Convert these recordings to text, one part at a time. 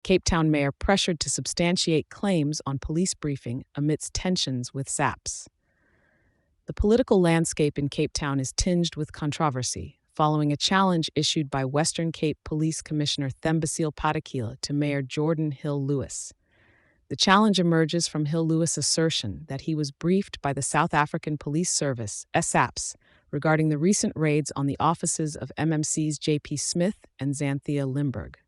Cape Town mayor pressured to substantiate claims on police briefing amidst tensions with SAPS. The political landscape in Cape Town is tinged with controversy, following a challenge issued by Western Cape Police Commissioner Thembisile Patekile to Mayor Geordin Hill-Lewis. The challenge emerges from Hill-Lewis' assertion that he was briefed by the South African Police Service, SAPS, regarding the recent raids on the offices of MMCs J.P. Smith and Xanthia Limburg.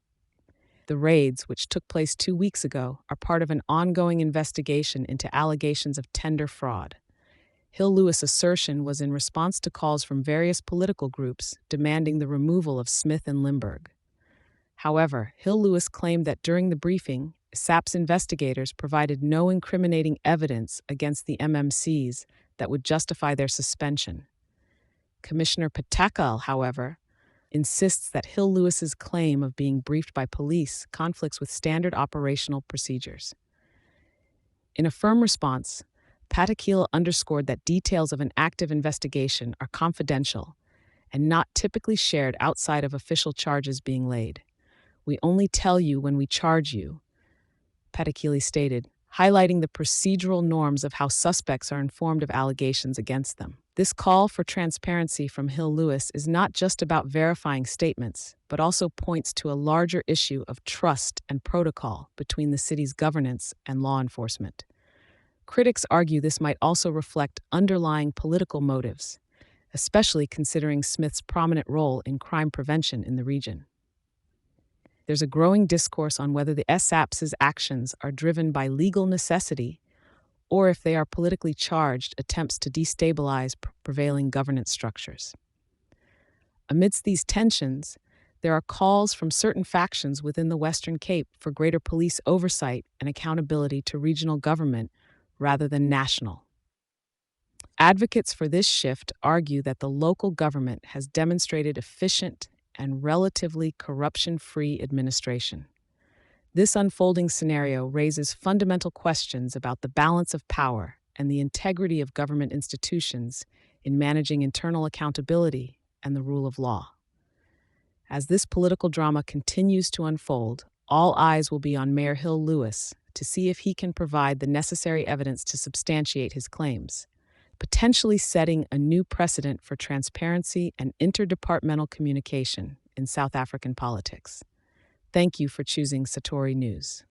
The raids, which took place 2 weeks ago, are part of an ongoing investigation into allegations of tender fraud. Hill-Lewis' assertion was in response to calls from various political groups demanding the removal of Smith and Limburg. However, Hill-Lewis claimed that during the briefing, SAPS investigators provided no incriminating evidence against the MMCs that would justify their suspension. Commissioner Patekile, however, insists that Hill-Lewis's claim of being briefed by police conflicts with standard operational procedures. In a firm response, Patekile underscored that details of an active investigation are confidential and not typically shared outside of official charges being laid. "We only tell you when we charge you," Patekile stated, highlighting the procedural norms of how suspects are informed of allegations against them. This call for transparency from Hill-Lewis is not just about verifying statements, but also points to a larger issue of trust and protocol between the city's governance and law enforcement. Critics argue this might also reflect underlying political motives, especially considering Smith's prominent role in crime prevention in the region. There's a growing discourse on whether the SAPS's actions are driven by legal necessity or if they are politically charged attempts to destabilize prevailing governance structures. Amidst these tensions, there are calls from certain factions within the Western Cape for greater police oversight and accountability to regional government rather than national. Advocates for this shift argue that the local government has demonstrated efficient and relatively corruption-free administration. This unfolding scenario raises fundamental questions about the balance of power and the integrity of government institutions in managing internal accountability and the rule of law. As this political drama continues to unfold, all eyes will be on Mayor Hill-Lewis to see if he can provide the necessary evidence to substantiate his claims, potentially setting a new precedent for transparency and interdepartmental communication in South African politics. Thank you for choosing Satori News.